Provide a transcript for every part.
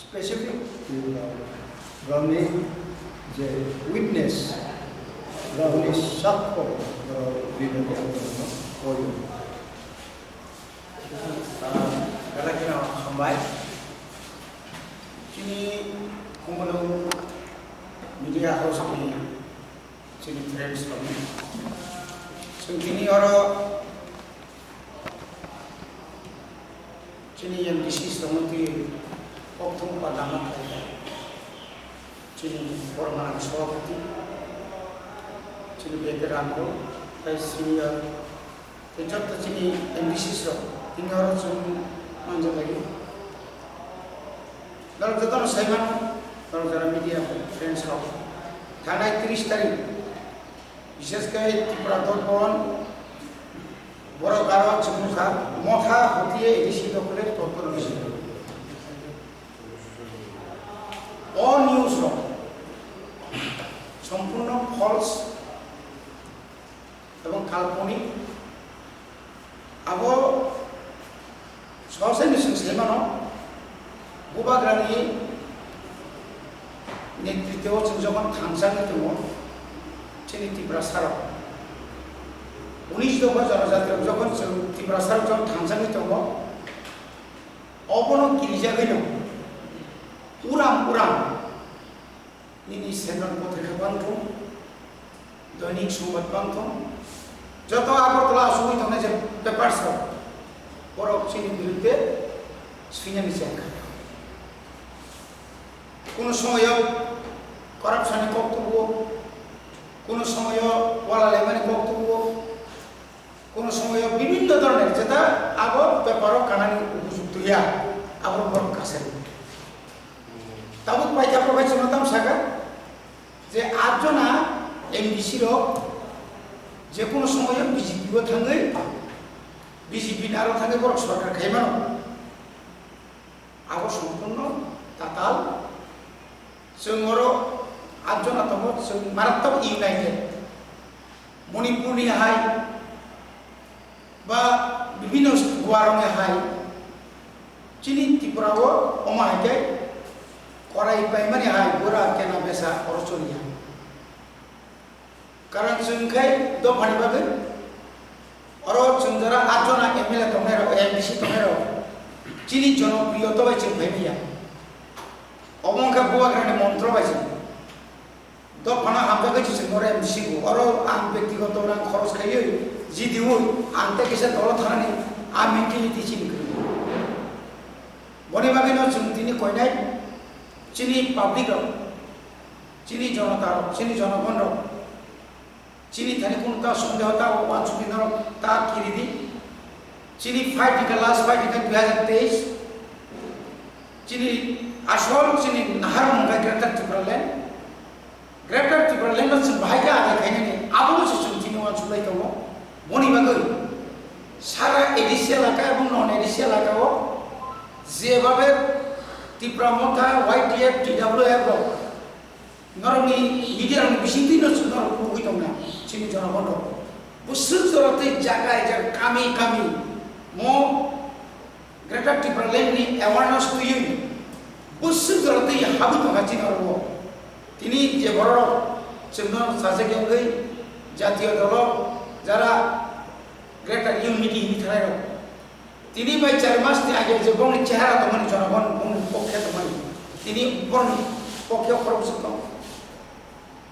specific gauni je witness gauni sakko video yang koyo kala kena hambai kini kumpulung media house ini sini friends kami so kini orang kini yang disis temuti waktu pada Cini formal seperti Cini veteran ko, kaya senior. Kaya Cini ambitious ro, tinggal orang cuma manja lagi. Kalau kita orang saiman, kalau dalam media friends ro, karena 30 tadi, biasa kaya di peraturan boro karo cuma motha hotiye isi dokumen total isi. All news ro. সম্পূর্ণ false এবং কাল্পনিক আবো সহজে নিশ্চয় সেমানো বুবাগ্রানি নেতৃত্বেও যখন থানসাঙ্গে দङ চিনি ত্রিপুরা সার 19 দফা জনজাতির যখন ত্রিপুরা সার যখন থানসাঙ্গে দङ অবন গিরিজাগৈ দङ উরাম ini senang putri bantu, dainik sumat bantu, joto aku telah sumi tong aja pepers kok, borok sini bilte, sini misal. Kuno semuanya korupsi kok tuh, kuno semuanya wala lemani kok tuh, kuno semuanya bibit dodoran, jeda aku peperok kanan busuk tuh ya, aku borok kasih. Tabut baca profesi notam saga, je ajona MDC ro, je kono semuanya BJP go thangai, BJP naro thangai borok sarkar khaimano, aku sampurno tatal, sengoro ajona tomo seng maratab united, Manipur hai, ba bibino guarong hai, Cini Tripura wo oma hai. Orang ibai mana hai gura kena besa orsonia. Karena sungkai do pani bagai, orang sundara ajona MLA tomero, MDC tomero, cini jono priyo to baca bhemiya. Omong ka buat kerana montro baca. Do pana hamda baca sengora MDC ko, orang ambekti ko to orang khoros kaya, jidiu, ante kisah tolong thani, amenti cini. Boni bagai no sungtini koi nai. Cini public ro, cini jonata ro, cini jonagon ro, cini thani kunta sundeho ta wan sudin ro ta kiri di, cini fight di last fight di 2023, cini asal cini nahar mungkin Greater Tripura Land macam bahaya ada kayaknya ni, apa macam cini wan sudai tu mo, boni bagai, sara edisi laka atau non edisi laka wo, zebaber Tripura Motha, YTF, TWF, normi media orang bisinti no sudah buku itu mana, cini jangan bodoh. Busuk soroti jaga aja kami, mau Greater Tripura Land ni awareness tu ini, busuk soroti habis tu macam orang. Ini je borok, sebenarnya sahaja yang gay, jatiya dolo, jara Greater Unity ini terlalu. Tini bayi cermas ni aja jebong ni cahara teman jangan bong pokya teman. Tini bong pokya korupsi tu.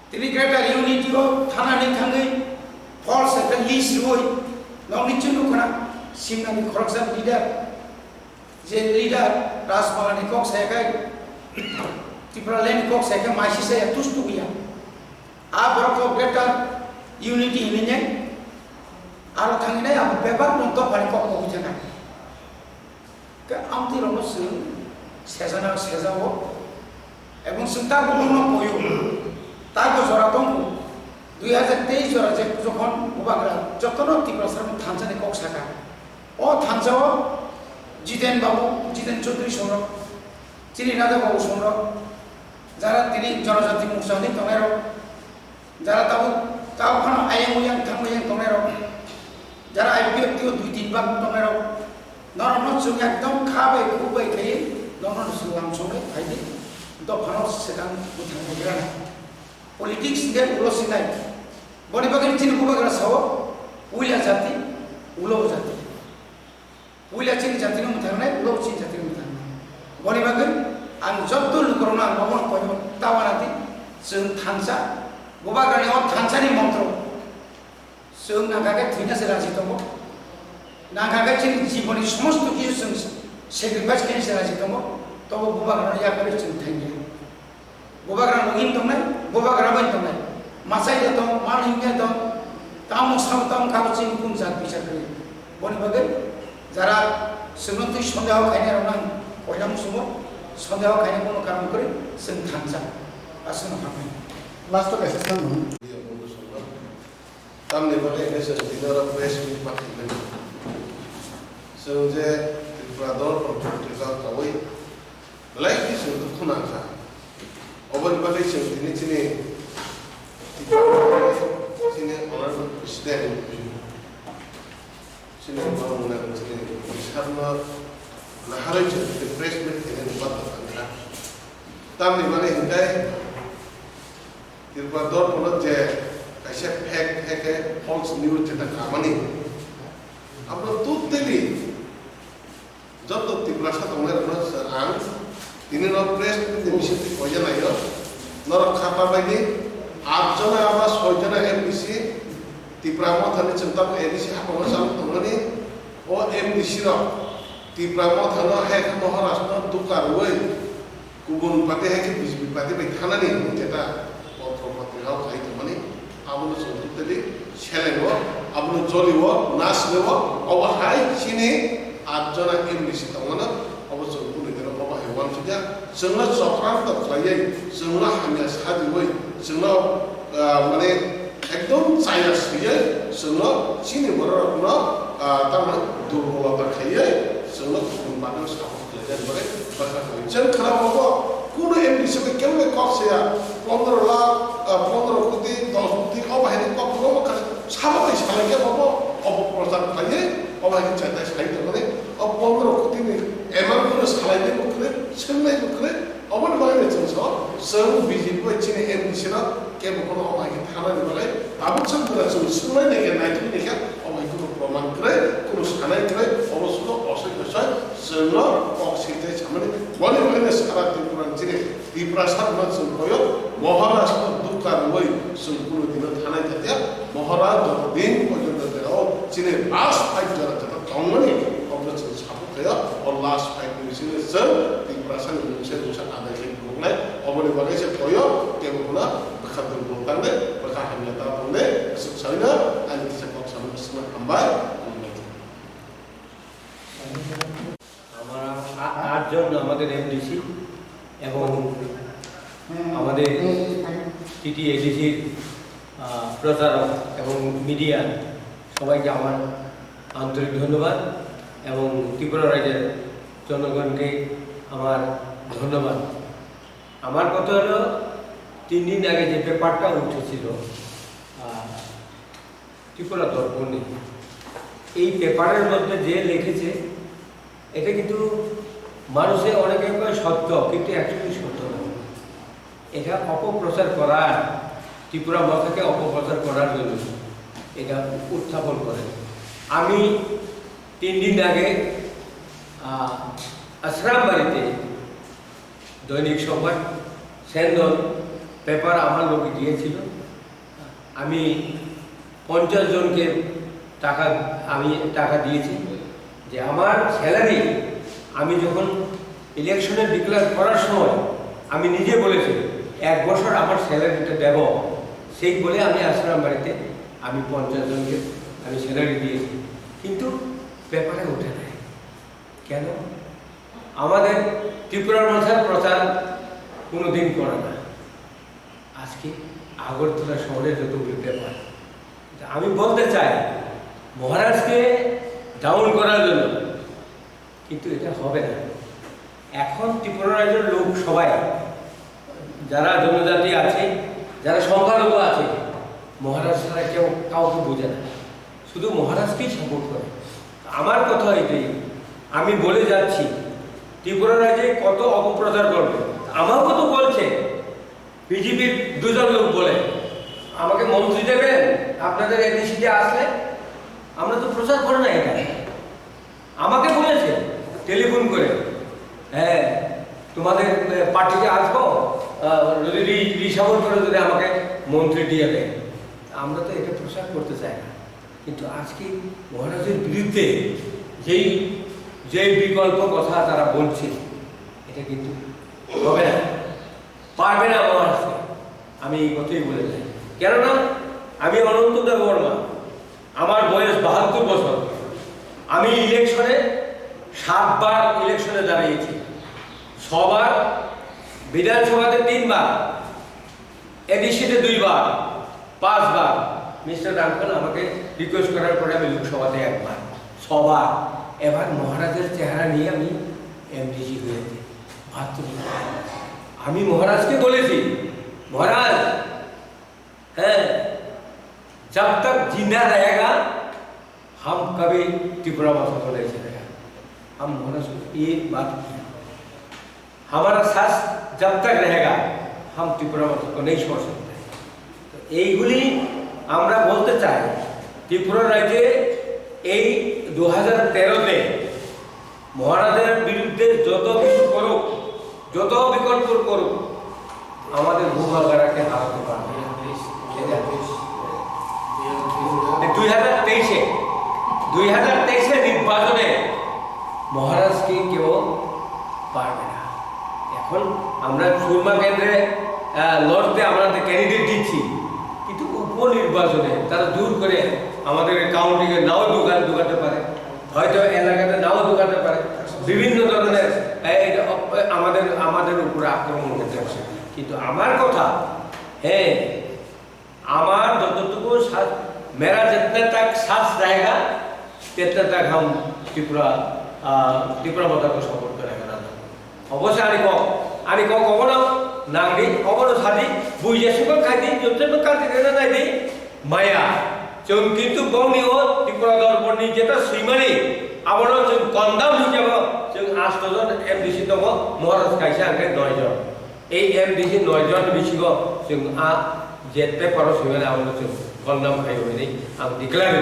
Tini Greater Unity ko thana ni thangai, false akan list roi. Long ni cunu kena simna ni korupsi leader, je leader rasmala ni kok saya kai, Tripura Land kok saya kai masih saya terus tu dia. Apa berapa Greater Unity ini ni? Aru thangai ni apa bebar untuk balik kok mau jangan. Amti romo sesana sesawo, ebon sentar bono koyo, tago zoratong 2023 jora je jokon bubagra jotono Tripura Sarmo thanjane kok saka, o thanjao Jiten Babu, Jiten Chaudhary sonro, Chini Radha Babu sonro, jara tini jonojati muksani tongero, jara tahu kan ayam yang tongero, jara IPF tu 2-3 bag tongero. Normal sungai dom kabe kubai kaya Donor Sulam Chome, I did. The Panos Sedan Butan Politics get Ulosinai. Bonibagan Chin Bubagraso, Ulia Zati, Ulo Zati. Ulia Chin Jatinum Tane, Ulo Chin Jatinum Tane. Bonibagan, and Jotul Corona, Momon Poyo, Tawanati, Sun Tansa, Bubagani or Tansani Montro. Soon Nagaga Tina Serasitomo. Nagaga Jiboni Smos to use sacrifice can Serasitomo, Tobo Bubagana Yakarich Tangi. Bubagran Intomai, Bubagaraban Tomai. Masai datang, maling datang, tamu samtam kaucing pun zat bisa kiri. Boni bagai, jara sebelum tu sondaw kayaknya orang orang semua sondaw kayaknya pun kamu kiri sentansa, asal apa? Last to assistant. Tam ni bagai nasi dinner fresh meat pakai. Sebenarnya Triprador Triprador kawai, like this untuk kunasa. Obat bagai sini sini. Sini orang presiden, sini orang mana sini misalnya naharai jadi presiden ini buat apa? Tapi mana hindai, Triprador pun je, kayak hack false news jadi kamani. Apa tu tadi? Jatuh Triprasa tengah orang serang, ini orang presiden mesti dikoyak naik, orang kapa bagi. Abjana ama sojana MDC Tipramo thani cintam MDC apa masam tungani o MDC ro Tipramo thana hek Maharashtra dukar woi kubun pate hek bisbi pate bai thana ni jeta potro patrihao khai thamani abulo sojut tadi chelego abulo joliwo naslewo awa hai sini abjana MDC tungana अवश्य उन्हें तेरा बाबा है वाम चुका संगला चक्रांत तक खाये संगला हमें साथी वही संगला माने एकदम चाइना सीए संगला चीनी बड़ा अपना तमाम दुर्बल तक खाये संगला कुछ बातें साफ कर बड़े बता कोई चल खराब होगा कुछ एमडीसी में क्या में कॉस्ट या 15 लाख 15 कोटी 10 कोटी अब है नहीं कॉस्ट होगा कर साल में साल के बाबा अब प्रोसेस खाये अब है चाहता है खाई तो बने अब 15 कोटी में एमआरपी सालायदे मुकरे सोंनाय मुकरे अबन बायने चंसो सों बिजिबो चिने एमडीसी ना के बखनो अमाय थानानि बालाय आबुचन गरा जों सोंनाय नेगे नायथि नेगे अमाय को प्रमाण करे को सानाय करे अवश्य असय दसय जोंनो अक्सिते सामने बने बने सारा त्रिपुरा चिने त्रिपुरा ना जों कयो महाराष्ट्र दुकार वय जों कुनो दिन थानाय थातिया महाराष्ट्र दिन पर्यंत देरो चिने लास्ट 5 जरा जरा काउंटनि अब्रच ya or last 5 minutes ini sir di perasaan Indonesia bisa ada yang mulai omong bagai sekoyo yang mula berkat berbuatan deh berkat hamilata pun deh sukselnya ada di sekolah sama semua ambai আমরা আটজন আমাদের MDC এবং আমাদের TT এডিসির প্রচারক এবং media সবাইকে আমার আন্তরিক ধন্যবাদ এবং ত্রিপুরা রাজ্যের জনগণকে আমার ধন্যবাদ। আমার কথা হলো 3 দিন আগে যে পেপারটা উঠেছিল ত্রিপুরা দর্পণে, এই পেপারের মধ্যে যে লিখেছে এটা কিন্তু মানুষে অনেকে কয় সত্য, কিন্তু অ্যাকচুয়ালি সত্য না। এটা অপপ্রচার করার, ত্রিপুরা ভাষাকে অপপ্রচার করার জন্য এটা উত্থাপন করে। আমি 3 দিন আগে আশ্রাম বাড়িতে দৈনিক সংবাদ সেন্দন পেপার আমার লোকে দিয়েছিল। আমি 50 জনকে টাকা দিয়েছি যে আমার স্যালারি আমি যখন ইলেকশনে ডিক্লেয়ার করার সময় আমি নিজে বলেছি 1 বছর আমার স্যালারিটা দেব, সেই বলে আমি আশ্রাম বাড়িতে আমি 50 জনকে আমি স্যালারি দিয়েছি, কিন্তু পেপারে উঠে নেয় কেন? আমাদের ত্রিপুরার ভাষার প্রচার কোনোদিন করে না। আজকে আগরতলা শহরে যতগুলি পেপার, আমি বলতে চাই মহারাজকে ডাউন করার জন্য, কিন্তু এটা হবে না। এখন ত্রিপুরা রাজ্যের লোক সবাই যারা জনজাতি আছে, যারা সংখ্যালঘু আছে, মহারাজ ছাড়া কেউ কাউকে বোঝে না, শুধু মহারাজকেই সাপোর্ট করে। আমার কথা এটাই, আমি বলে যাচ্ছি ত্রিপুরা রাজ্যে কত অপপ্রচার করবে। আমাকেও তো বলছে বিজেপির দুজন লোক বলে আমাকে মন্ত্রী দেবেন আপনাদের এডিসিতে আসলে, আমরা তো প্রচার করে না এটা। আমাকে বলেছে টেলিফোন করে, হ্যাঁ তোমাদের পার্টিতে আসবো, যদি রিসাবল করে যদি আমাকে মন্ত্রী দিয়ে দেয়। আমরা তো এটা প্রচার করতে চাই না। কিন্তু আজকে মহারাজের বিরুদ্ধে যেই বিকল্প কথা তারা বলছে, এটা কিন্তু হবে না, পারবে না মহারাজকে। আমি এই কথাই বলে যাই। কেননা আমি অনন্ত দেববর্মা, আমার বয়স 72 বছর। আমি ইলেকশনে 7 বার ইলেকশনে দাঁড়িয়েছি, 6 বার, বিধানসভাতে 3 বার, এডিসিতে 2 বার, 5 বার। মিস্টার ডানকান আমাকে রিকোয়েস্ট করার পরে আমি লোকসভাতে 1 বার, 6 বার। এবার মহারাজের চেহারা নিয়ে আমি এমডিসি হয়েছি। আমি মহারাজকে বলেছি, মহারাজ है जब तक जिंदा रहेगा हम कभी त्रिपुरा भाषा को नहीं चलेगा। हम महाराज एक बात की, हमारा सांस जब तक रहेगा हम त्रिपुरा भाषा को नहीं छोड़ सकते। तो এইগুলি আমরা বলতে চাই, ত্রিপুরা রাজ্যে এই 2013-তে মহারাজের বিরুদ্ধে যত কিছু করুক, যত বিকল্প করুক, আমাদের ভূভাগারাকে হারাতে পারবে। 2023 নির্বাচনে মহারাজকে কেউ পারবে না। এখন আমরা সুরমা কেন্দ্রে লড়তে আমাদের ক্যান্ডিডেট দিচ্ছি, কিন্তু উপনির্বাচনে তারা দূর করে আমাদের কাউন্টিংয়ে নাও ঢুকাতে পারে, হয়তো এলাকাতে নাও ঢুকাতে পারে, বিভিন্ন ধরনের আমাদের উপরে আক্রমণ করতে আসে। কিন্তু আমার কথা, হ্যাঁ আমার যতটুকু मेरा जितने तक सांस रहेगा तितने तक हम त्रिपुरा भाषा को सपोर्ट करेंगे। অবশ্য আমি কখনো নাঙ্গি, কখনো সাদি বুঝে সুখ খাইদি, যতটুকু কাজে নাই দিই মায়া जों কিন্তু বংনিও ত্রিপুরা দর্পণনি যেটা সুইমানি আবারও जों কন্দাম হিসাবে जों 8 জন এমডিসি দङ, মহারাজ কাইসা আগে 9 জন। এই এমডিসি 9 জন বিছিগো जों जेते पारो सुइमानि आबारও जों কন্দাম খাইবনি आं डिक्लेयार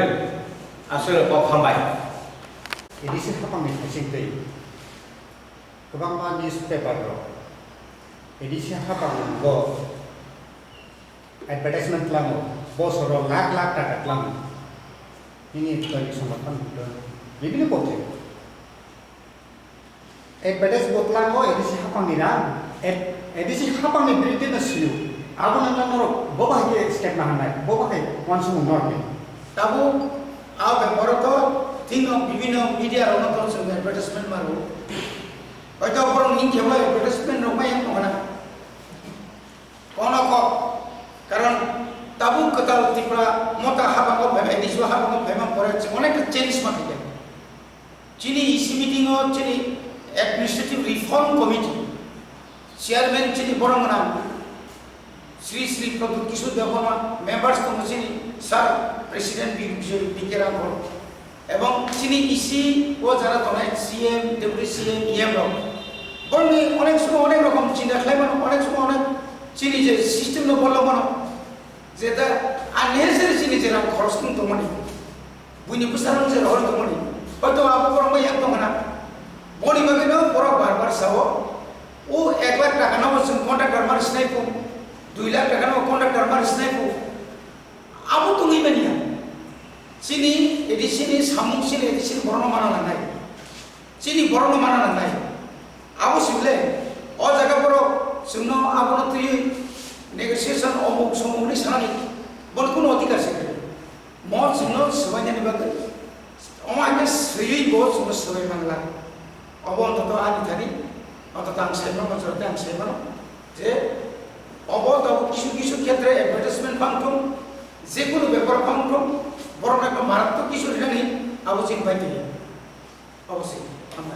আসলে খামबाय। एडिसि हापांनि थाइसिंदै गोबां निउसपेपारफ्राव एडिसि हापांगो एडभार्टाइजमेन्ट खालामो, बोसोराव लाख लाख टाका खालामो। ini dari Sumatera বিভিন্ন পত্রিকা एडभार्टाइज बतलांगो एडिसि हापांनि रां एडिसि हापांनि बिरुद्धে नसियो आगुन नर बबाहाय स्टेप ना हानाय बबाहाय वानसुम नरनि ताबो आ बेपारतो तीन विभिन्न मीडिया रनतो जों एडभार्टाइजमेंट मारो হয়তো বড় নিংকেবা এডভার্টাইজমেন্ট রকমাই নয় না কোন কারণ তাবু কতাল ত্রিপুরা মতা হাবাঙ্গ ভাবে নিজ হাবাঙ্গ ভাবে পরে অনেক চেঞ্জ মাথিকে চিনি ইসি মিটিং ও চিনি অ্যাডমিনিস্ট্রেটিভ রিফর্ম কমিটি চেয়ারম্যান চিনি বড় নাম শ্রী শ্রী প্রদীপ কিশোর দেববর্মা মেম্বার্স তো চিনি স্যার প্রেসিডেন্ট বিকে রাঘব এবং চিনি ইসি ও যারা তনাই সিএম ডেপুটি সিএম ইএম রক বলনি অনেক সময় অনেক রকম চিন্তা খাইবানো অনেক সময় অনেক চিনি যে সিস্টেম নো বললো মানো যেটা আননেসেসারি চিনি যে রাম খরচ কোন দমনি বুইনি বুসারং যে রহল দমনি হয়তো আবু বরং একদম না বনি ভাবে না বড় বারবার সাও ও 1 লাখ টাকা নাও जों কন্ট্রাক্টর মার স্নাইপো 2 লাখ টাকা নাও কন্ট্রাক্টর মার স্নাইপো আবু তুমি বানিয়া চিনি এডিসিনি সামুংসিনি এডিসিনি বর্ণ মানা নাই চিনি বর্ণ মানা নাই আবু সিবলে ও জায়গা বড় जोंनो আবুনো তুই নেগোসিয়েশন অমুক সমুনি সানানি বল কোন অধিকার আছে ম जोंनो সবাইনি বাগে অমাকে সই বল जोंनो সবাই বাংলা অবন্তত আনি থাকি অন্তত আং সাইবা মজরতে আং সাইবা যে অবত কিছু কিছু ক্ষেত্রে অ্যাডভার্টাইজমেন্ট ফাংশন যে কোনো ব্যাপার ফাংশন বড় একটা মারাত্মক কিছু জানি আবশ্যক পাইতে অবশ্যই আমরা